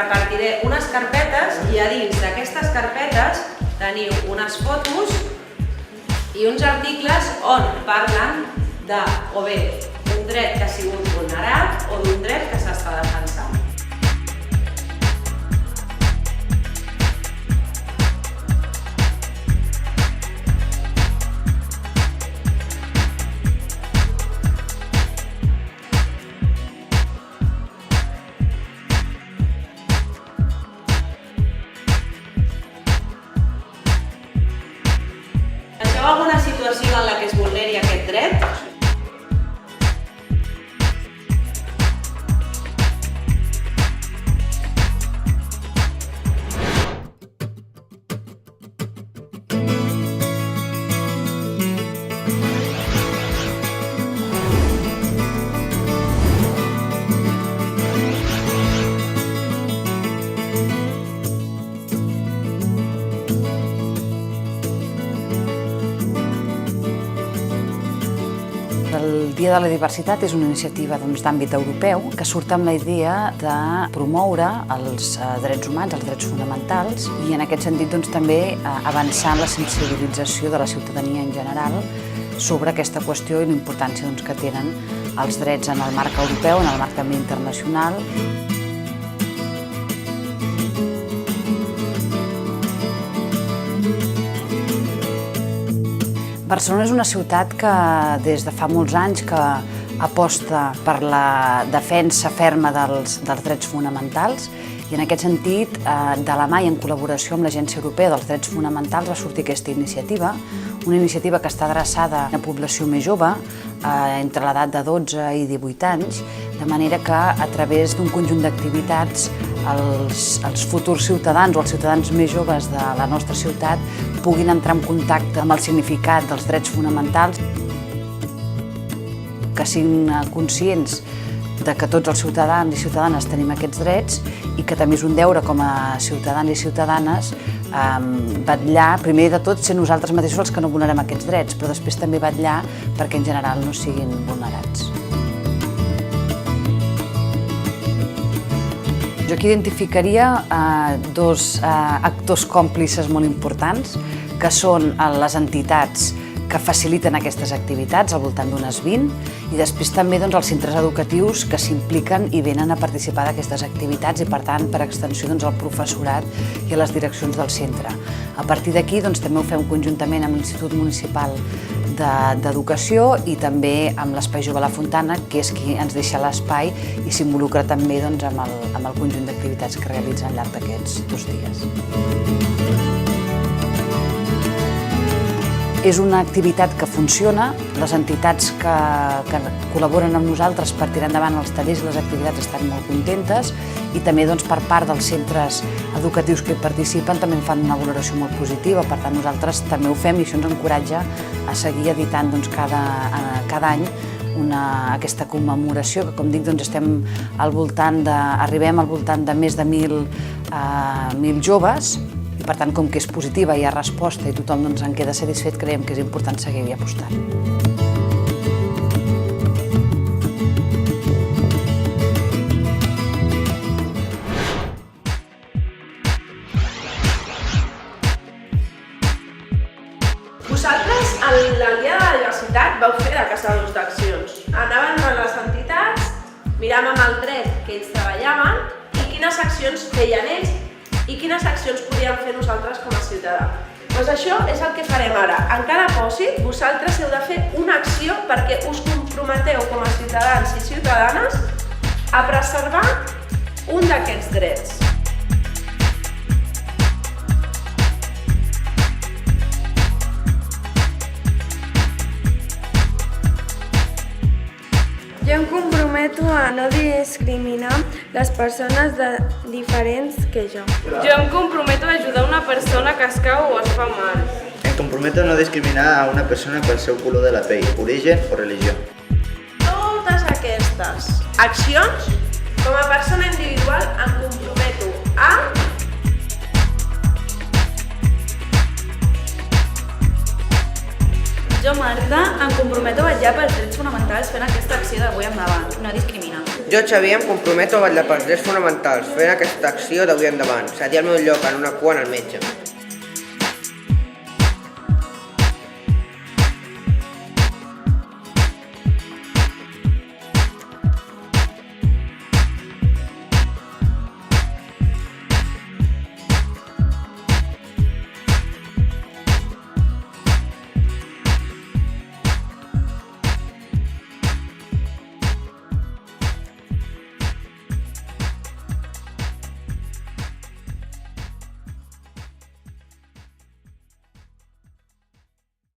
repartiré unes carpetes i a dins d'aquestes carpetes teniu unes fotos i uns articles on parlen de o bé d'un dret que ha sigut vulnerat o d'un dret que s'està defensant. Coneixeu alguna situació en la que es vulneri aquest dret? El Dia de la Diversitat és una iniciativa d'àmbit europeu que surt amb la idea de promoure els drets humans, els drets fonamentals, i en aquest sentit també avançar en la sensibilització de la ciutadania en general sobre aquesta qüestió i la importància que tenen els drets en el marc europeu, en el marc també internacional. Barcelona és una ciutat que des de fa molts anys que aposta per la defensa ferma dels drets fonamentals i en aquest sentit, de la mà i en col·laboració amb l'Agència Europea dels Drets Fonamentals va sortir aquesta iniciativa, una iniciativa que està adreçada a la població més jove, entre l'edat de 12 i 18 anys, de manera que a través d'un conjunt d'activitats els futurs ciutadans o els ciutadans més joves de la nostra ciutat puguin entrar en contacte amb el significat dels drets fonamentals, que siguin conscients de que tots els ciutadans i ciutadanes tenim aquests drets i que també és un deure com a ciutadans i ciutadanes vetllar, primer de tot, ser nosaltres mateixos els que no vulnerem aquests drets, però després també vetllar perquè en general no siguin vulnerats. Jo aquí identificaria dos actors còmplices molt importants, que són les entitats que faciliten aquestes activitats, al voltant d'unes 20, i després també els centres educatius que s'impliquen i venen a participar d'aquestes activitats i, per tant, per extensió, el professorat i a les direccions del centre. A partir d'aquí també ho fem conjuntament amb l'Institut Municipal d'Educació i també amb l'Espai Jove La Fontana, que és qui ens deixa l'espai i s'involucra també amb el conjunt d'activitats que realitzen al llarg d'aquests 2 dies. És una activitat que funciona, les entitats que col·laboren amb nosaltres per tirar endavant els tallers i les activitats estan molt contentes i també per part dels centres educatius que hi participen també en fan una valoració molt positiva, per tant nosaltres també ho fem i això ens encoratja a seguir editant cada any aquesta commemoració que, com dic, arribem al voltant de més de 1.000 joves. I, per tant, com que és positiva, hi ha resposta i tothom en queda satisfet, creiem que és important seguir-hi apostant. Vosaltres, el Dia de la Diversitat, vau fer de caçadors d'accions. Anaven a les entitats, miràvem el dret que ells treballaven i quines accions feien ells i quines accions podíem fer nosaltres com a ciutadà. Doncs això és el que farem ara. En cada pòsit, vosaltres heu de fer una acció perquè us comprometeu com a ciutadans i ciutadanes a preservar un d'aquests drets. Jo em comprometo a no discriminar les persones diferents que jo. Jo em comprometo a ajudar una persona que es cau o es fa mal. Em comprometo a no discriminar a una persona pel seu color de la pell, origen o religió. Totes aquestes accions, com a persona individual, em comprometo a Jo, Marta, em comprometo a vetllar pels drets fonamentals fent aquesta acció d'avui endavant, no discriminar. Jo, Xavier, em comprometo a vetllar pels drets fonamentals, fent aquesta acció d'avui endavant, cedir el meu lloc en una cua en el metge.